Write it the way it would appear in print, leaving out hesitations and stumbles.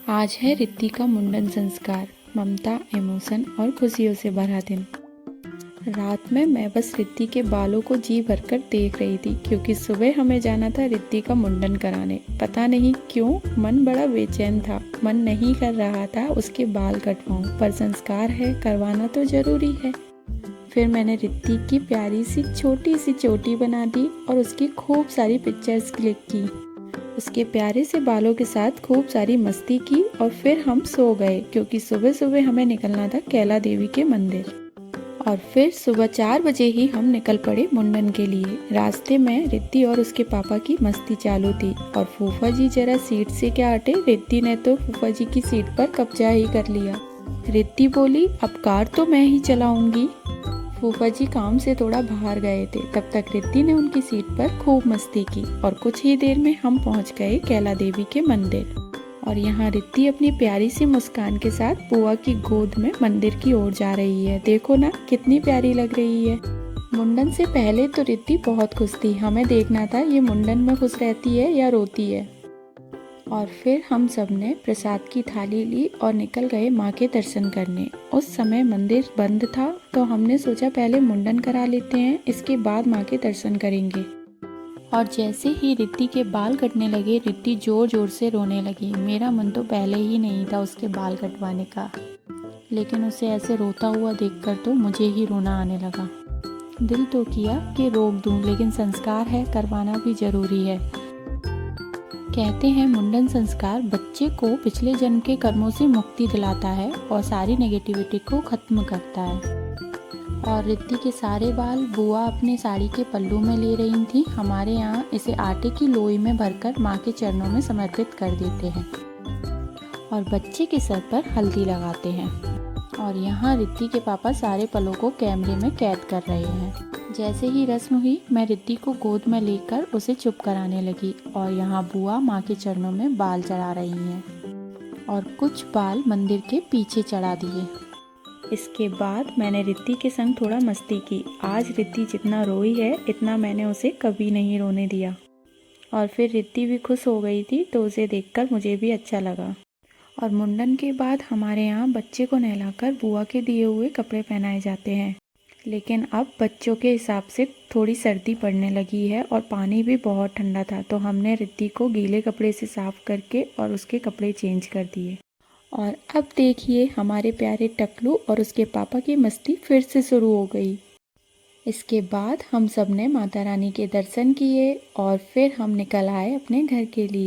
आज है रिद्धि का मुंडन संस्कार। ममता, इमोशन और खुशियों से भरा दिन। रात में मैं बस रिद्धि के बालों को जी भरकर देख रही थी क्योंकि सुबह हमें जाना था रिद्धि का मुंडन कराने। पता नहीं क्यों मन बड़ा बेचैन था। मन नहीं कर रहा था उसके बाल कटवाऊं, पर संस्कार है, करवाना तो जरूरी है। फिर मैंने रिद्धि की प्यारी सी चोटी बना दी और उसकी खूब सारी पिक्चर्स क्लिक की। उसके प्यारे से बालों के साथ खूब सारी मस्ती की और फिर हम सो गए क्योंकि सुबह सुबह हमें निकलना था कैला देवी के मंदिर। और फिर सुबह 4 बजे ही हम निकल पड़े मुंडन के लिए। रास्ते में रिद्धि और उसके पापा की मस्ती चालू थी और फूफा जी जरा सीट से क्या हटे, रिद्धि ने तो फूफा जी की सीट पर कब्जा ही कर लिया। रिद्धि बोली, अब कार तो मैं ही चलाऊंगी। फूफा जी काम से थोड़ा बाहर गए थे, तब तक रिद्धि ने उनकी सीट पर खूब मस्ती की और कुछ ही देर में हम पहुंच गए कैला देवी के मंदिर। और यहाँ रिद्धि अपनी प्यारी सी मुस्कान के साथ बुआ की गोद में मंदिर की ओर जा रही है। देखो ना कितनी प्यारी लग रही है। मुंडन से पहले तो रिद्धि बहुत खुश थी। हमें देखना था ये मुंडन में खुश रहती है या रोती है। और फिर हम सब ने प्रसाद की थाली ली और निकल गए माँ के दर्शन करने। उस समय मंदिर बंद था तो हमने सोचा पहले मुंडन करा लेते हैं, इसके बाद माँ के दर्शन करेंगे। और जैसे ही रिद्धि के बाल कटने लगे, रिद्धि जोर जोर से रोने लगी। मेरा मन तो पहले ही नहीं था उसके बाल कटवाने का, लेकिन उसे ऐसे रोता हुआ देखकर तो मुझे ही रोना आने लगा। दिल तो किया कि रोक दूं, लेकिन संस्कार है, करवाना भी जरूरी है। कहते हैं मुंडन संस्कार बच्चे को पिछले जन्म के कर्मों से मुक्ति दिलाता है और सारी नेगेटिविटी को खत्म करता है। और रिद्धि के सारे बाल बुआ अपने साड़ी के पल्लू में ले रही थी। हमारे यहाँ इसे आटे की लोई में भरकर माँ के चरणों में समर्पित कर देते हैं और बच्चे के सर पर हल्दी लगाते हैं। और यहाँ रिद्धि के पापा सारे पलों को कैमरे में कैद कर रहे हैं। जैसे ही रस्म हुई, मैं रिद्धि को गोद में लेकर उसे चुप कराने लगी और यहाँ बुआ माँ के चरणों में बाल चढ़ा रही हैं और कुछ बाल मंदिर के पीछे चढ़ा दिए। इसके बाद मैंने रिद्धि के संग थोड़ा मस्ती की। आज रिद्धि जितना रोई है इतना मैंने उसे कभी नहीं रोने दिया। और फिर रिद्धि भी खुश हो गई थी तो उसे देखकर मुझे भी अच्छा लगा। और मुंडन के बाद हमारे यहाँ बच्चे को नहलाकर बुआ के दिए हुए कपड़े पहनाए जाते हैं। लेकिन अब बच्चों के हिसाब से थोड़ी सर्दी पड़ने लगी है और पानी भी बहुत ठंडा था, तो हमने रिद्धि को गीले कपड़े से साफ करके और उसके कपड़े चेंज कर दिए। और अब देखिए हमारे प्यारे टकलू और उसके पापा की मस्ती फिर से शुरू हो गई। इसके बाद हम सब ने माता रानी के दर्शन किए और फिर हम निकल आए अपने घर के लिए।